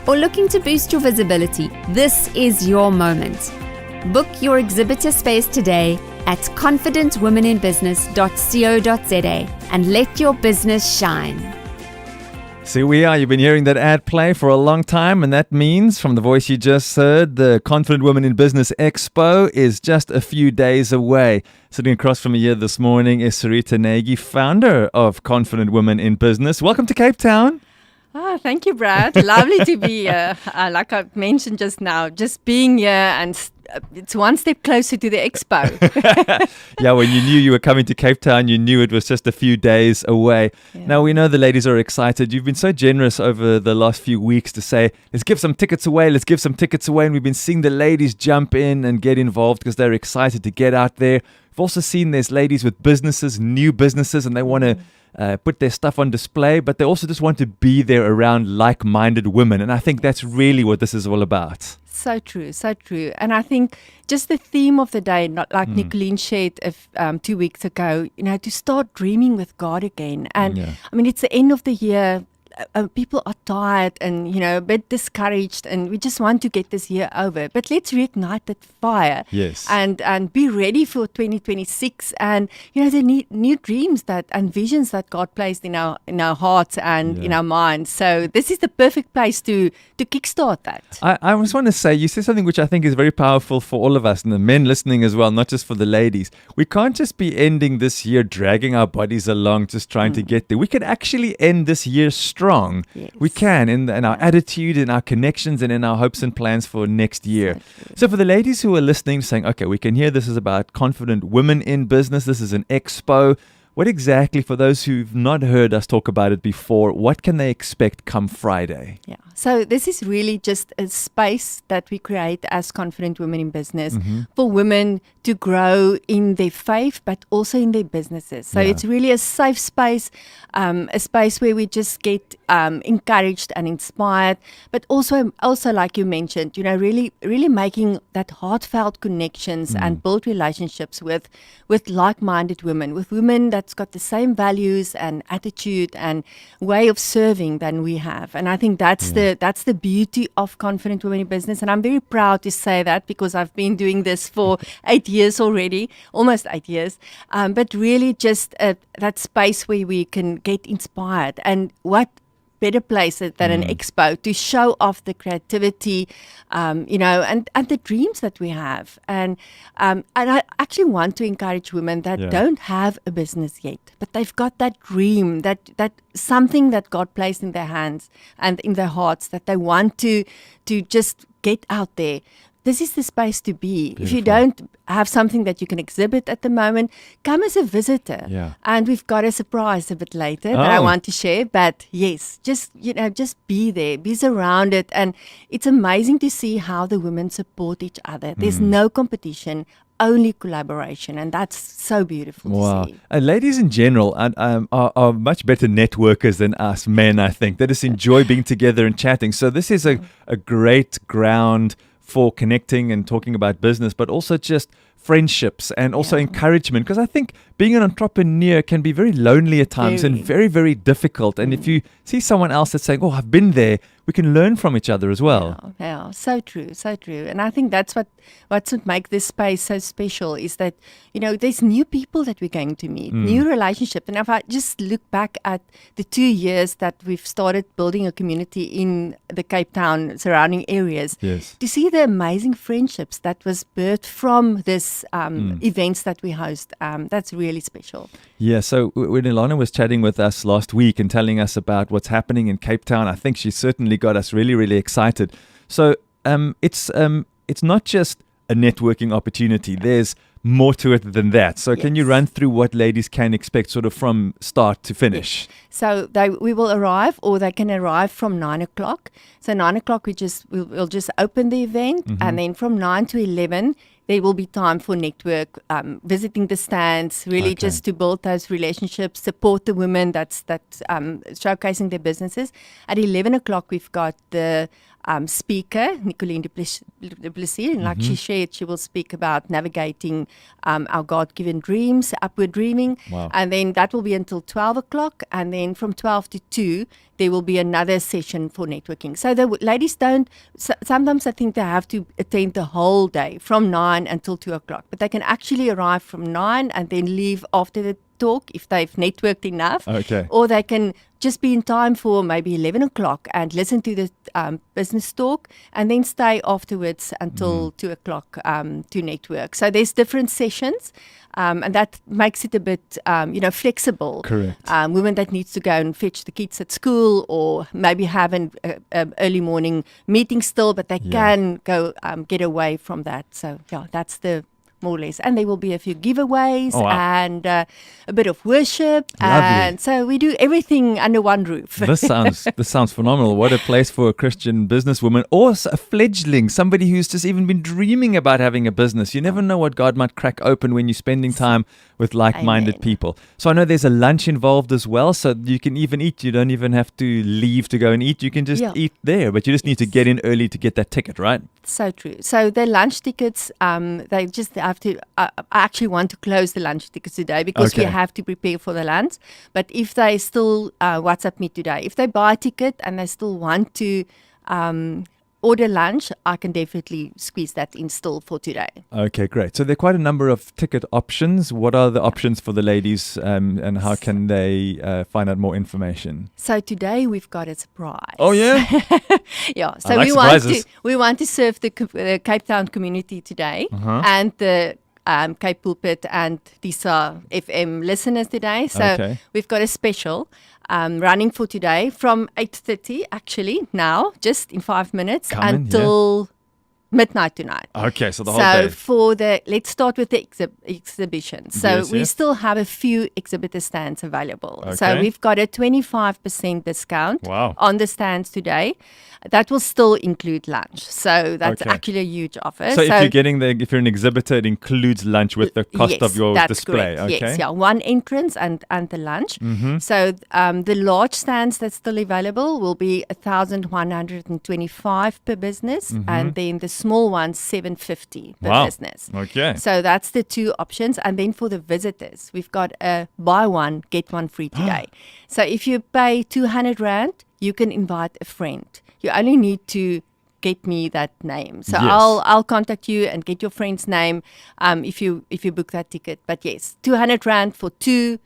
or looking to boost your visibility, this is your moment. Book your exhibitor space today at confidentwomeninbusiness.co.za and let your business shine. So we are. You've been hearing that ad play for a long time, and that means, from the voice you just heard, the Confident Women in Business Expo is just a few days away. Sitting across from me here this morning is Cerita Nagy, founder of Confident Women in Business. Welcome to Cape Town. Oh, thank you, Brad. Lovely to be here. Like I mentioned just now, just being here and it's one step closer to the expo. Yeah, when you knew you were coming to Cape Town, you knew it was just a few days away. Yeah. Now, we know the ladies are excited. You've been so generous over the last few weeks to say, let's give some tickets away, And we've been seeing the ladies jump in and get involved because they're excited to get out there. We've also seen there's ladies with businesses, new businesses, and they want to put their stuff on display, but they also just want to be there around like-minded women. And I think that's really what this is all about. So true, so true. And I think just the theme of the day, not like Nicolene shared 2 weeks ago, to start dreaming with God again. And I mean, it's the end of the year. People are tired and, a bit discouraged, and we just want to get this year over. But let's reignite that fire. Yes. And be ready for 2026 and, the new dreams and visions that God placed in our hearts and in our minds. So this is the perfect place to kickstart that. I just want to say, you said something which I think is very powerful for all of us and the men listening as well, not just for the ladies. We can't just be ending this year dragging our bodies along, just trying to get there. We can actually end this year strong. Yes. We can in our attitude, in our connections, and in our hopes and plans for next year. So for the ladies who are listening, saying, okay, we can hear this is about confident women in business. This is an expo. What exactly, for those who've not heard us talk about it before, what can they expect come Friday? Yeah. So this is really just a space that we create as Confident Women in Business for women to grow in their faith, but also in their businesses. So it's really a safe space, a space where we just get encouraged and inspired, but also like you mentioned, really making that heartfelt connections and build relationships with like-minded women, with women that's got the same values and attitude and way of serving than we have. And I think that's the beauty of Confident Women in Business. And I'm very proud to say that because I've been doing this for 8 years already, almost 8 years. But really just that space where we can get inspired. And what better place than an expo to show off the creativity, and the dreams that we have. And I actually want to encourage women that don't have a business yet, but they've got that dream, that something that God placed in their hands and in their hearts that they want to just get out there. This is the space to be. Beautiful. If you don't have something that you can exhibit at the moment, come as a visitor. Yeah. And we've got a surprise a bit later that I want to share. But yes, just be there, be surrounded. And it's amazing to see how the women support each other. There's no competition, only collaboration, and that's so beautiful to see. Ladies in general are much better networkers than us men, I think. They just enjoy being together and chatting. So this is a great ground for connecting and talking about business, but also just friendships and also encouragement. Because I think being an entrepreneur can be very lonely at times and very, very difficult. And if you see someone else that's saying, oh, I've been there, we can learn from each other as well. Yeah, so true, so true. And I think that's what makes this space so special is that, there's new people that we're going to meet, new relationships. And if I just look back at the 2 years that we've started building a community in the Cape Town surrounding areas, to see the amazing friendships that was birthed from this events that we host, that's really special. Yeah, so when Ilana was chatting with us last week and telling us about what's happening in Cape Town, I think she certainly got us really, really excited. So it's not just a networking opportunity. There's more to it than that. So can you run through what ladies can expect sort of from start to finish? Yes. So we will arrive, or they can arrive from 9 o'clock. So 9 o'clock we'll just open the event, and then from 9 to 11 there will be time for network, visiting the stands, really just to build those relationships, support the women that's showcasing their businesses. At 11 o'clock, we've got the speaker, Nicolene du Plessis, and like she shared, she will speak about navigating our God-given dreams, upward dreaming. Wow. And then that will be until 12 o'clock. And then from 12 to 2, there will be another session for networking. So the ladies don't, sometimes I think they have to attend the whole day from 9 until 2 o'clock, but they can actually arrive from 9 and then leave after the talk if they've networked enough. Okay. Or they can just be in time for maybe 11 o'clock and listen to the business talk and then stay afterwards until 2 o'clock to network. So there's different sessions. And that makes it a bit, flexible. Correct. Women that needs to go and fetch the kids at school or maybe have an early morning meeting still, but they can go get away from that. So, that's the more or less. And there will be a few giveaways and a bit of worship. Lovely. And so we do everything under one roof. This sounds phenomenal. What a place for a Christian businesswoman or a fledgling, somebody who's just even been dreaming about having a business. You never know what God might crack open when you're spending time with like-minded people. So I know there's a lunch involved as well, so you can even eat. You don't even have to leave to go and eat. You can just eat there, but you just need to get in early to get that ticket, right? So true. So the lunch tickets, they just have to, I actually want to close the lunch tickets today because we have to prepare for the lunch. But if they still WhatsApp me today, if they buy a ticket and they still want to order lunch, I can definitely squeeze that in still for today. Okay, great. So there are quite a number of ticket options. What are the options for the ladies and how can they find out more information? So today we've got a surprise. Oh, yeah? Yeah. So we want to serve the Cape Town community today and the Cape Pulpit and Disa FM listeners today. So we've got a special running for today from 8:30 actually now, just in 5 minutes until midnight tonight. Okay, so the whole day. So let's start with the exhibition. So we still have a few exhibitor stands available. Okay. So we've got a 25% discount on the stands today. That will still include lunch. So that's actually a huge offer. So if you're an exhibitor, it includes lunch with the cost of your display. Correct. Okay. Yes, one entrance and the lunch. So the large stands that's still available will be 1,125 per business, and then the small ones 750 per business. Okay. So that's the two options. And then for the visitors, we've got a buy one get one free today. So if you pay 200 Rand, you can invite a friend. You only need to get me that name. So I'll contact you and get your friend's name if you book that ticket. But yes, 200 Rand for 2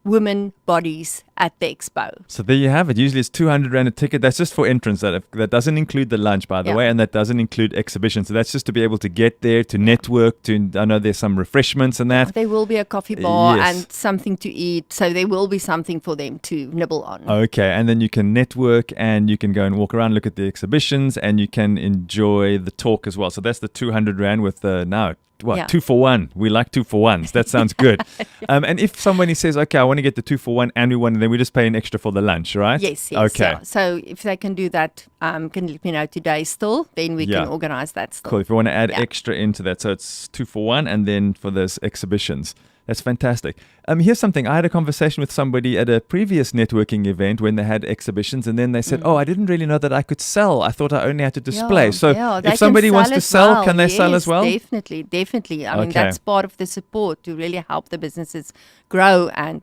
women bodies at the expo. So there you have it. Usually it's 200 Rand a ticket. That's just for entrance. That doesn't include the lunch, by the way, and that doesn't include exhibition. So that's just to be able to get there, to network, I know there's some refreshments and that. There will be a coffee bar and something to eat. So there will be something for them to nibble on. Okay, and then you can network and you can go and walk around, look at the exhibitions, and you can enjoy the talk as well. So that's the 200 Rand with now. 2 for 1. We like 2 for 1s. That sounds good. And if somebody says, okay, I want to get the 2 for 1 and we want, then we just pay an extra for the lunch, right? Yes. Okay. Yeah. So if they can do that, can let me know today still, then we can organize that still. Cool. If you want to add extra into that. So it's 2 for 1 and then for those exhibitions. That's fantastic. Here's something. I had a conversation with somebody at a previous networking event when they had exhibitions, and then they said, I didn't really know that I could sell. I thought I only had to display. If somebody wants to sell, can they sell as well? Definitely. I mean, that's part of the support to really help the businesses grow and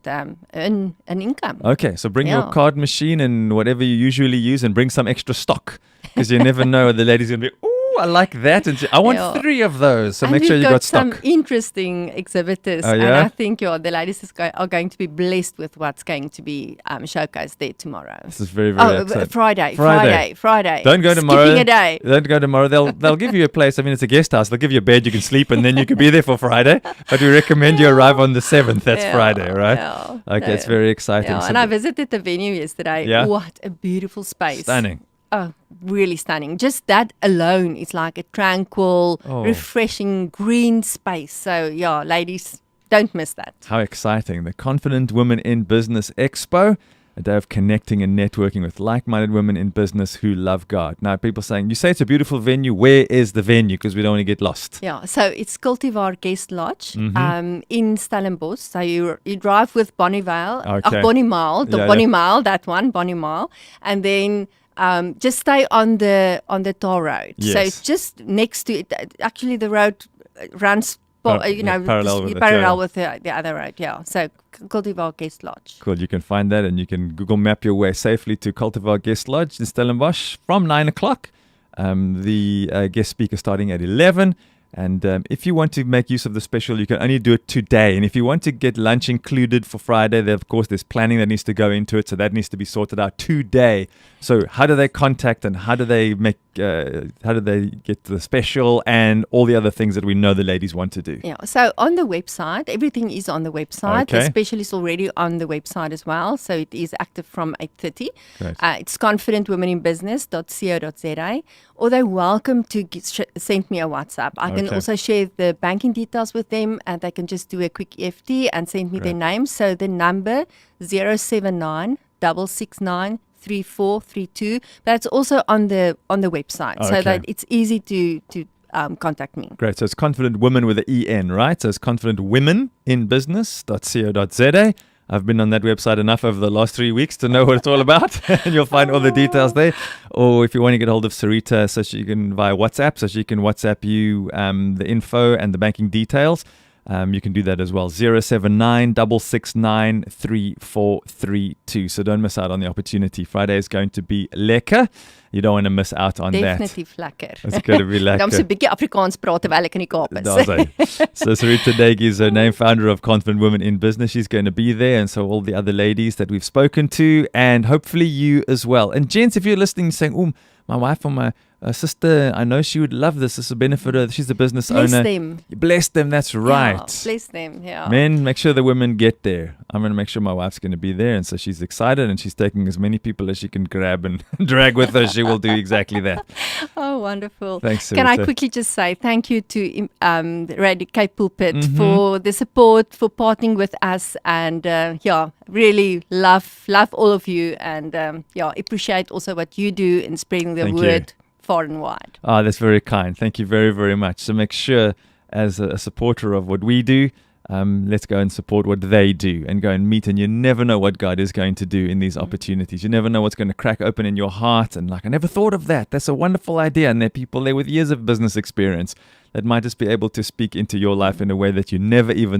earn an income. Okay, so bring your card machine and whatever you usually use and bring some extra stock, because you never know, the lady's going to be, I like that. And I want 3 of those. So make sure you got stock. We've got some interesting exhibitors. Oh, yeah? And I think the ladies are going to be blessed with what's going to be showcased there tomorrow. This is very, very exciting. Friday. Don't go tomorrow. Skipping a day. Don't go tomorrow. They'll give you a place. I mean, it's a guest house. They'll give you a bed you can sleep and then you can be there for Friday. But we recommend you arrive on the 7th. That's Friday, right? Yeah. Okay, it's very exciting. Yeah. So and I visited the venue yesterday. Yeah? What a beautiful space. Stunning. Oh, really stunning. Just that alone is like a tranquil, refreshing green space. So, ladies, don't miss that. How exciting. The Confident Women in Business Expo, a day of connecting and networking with like-minded women in business who love God. Now, people saying, you say it's a beautiful venue. Where is the venue? Because we don't want to get lost. Yeah, so it's Cultivar Guest Lodge in Stellenbosch. So you drive with Bonnievale, Bonniemile, Bonniemile, that one, Bonniemile, and then just stay on the tar road. Yes. So it's just next to it. Actually, the road runs parallel with it, parallel yeah. with the other road. Yeah. So Cultivar Guest Lodge. Cool. You can find that and you can Google map your way safely to Cultivar Guest Lodge in Stellenbosch from 9 o'clock. The guest speaker starting at 11. And if you want to make use of the special, you can only do it today. And if you want to get lunch included for Friday, of course, there's planning that needs to go into it. So that needs to be sorted out today. So how do they contact and how do they get the special and all the other things that we know the ladies want to do? Yeah. So on the website, everything is on the website. Okay. The special is already on the website as well. So it is active from 8:30. Great. It's confidentwomeninbusiness.co.za, or they're welcome to send me a WhatsApp. I can Okay. also share the banking details with them, and they can just do a quick EFT and send me their Great. name. So the number 079 669 3432. That's also on the website, so Okay. that it's easy to contact me. Great. So it's Confident Women with an EN, right? So it's confidentwomeninbusiness.co.za. I've been on that website enough over the last 3 weeks to know what it's all about. And you'll find all the details there. Or if you want to get hold of Cerita, so she can via WhatsApp, so she can WhatsApp you the info and the banking details. You can do that as well. 079 669 3432. So don't miss out on the opportunity. Friday is going to be lekker. You don't want to miss out on Definitief lekker. that. It's going to be lekker. Dan moet 'n bietjie Afrikaans praat terwyl ek in die Kaap is. Daar's hy. So Cerita Nagy is her name, founder of Confident Women in Business. She's going to be there, and so all the other ladies that we've spoken to, and hopefully you as well. And gents, if you're listening, saying, "Oh, my wife or my sister, I know she would love this. This is a benefit of her. She's a business Bless owner." them. Bless them. That's right. Yeah, bless them. Yeah. Men, make sure the women get there. I'm going to make sure my wife's going to be there. And so she's excited and she's taking as many people as she can grab and drag with her. She will do exactly that. Oh, wonderful. Thanks, Can I Cerita. quickly just say thank you to Radio Cape Pulpit for the support, for partnering with us, and really love all of you, and appreciate also what you do in spreading the Thank word far and wide. Oh, that's very kind. Thank you very, very much. So make sure, as a supporter of what we do, let's go and support what they do and go and meet. And you never know what God is going to do in these opportunities. You never know what's going to crack open in your heart. And I never thought of that. That's a wonderful idea. And there are people there with years of business experience that might just be able to speak into your life in a way that you never even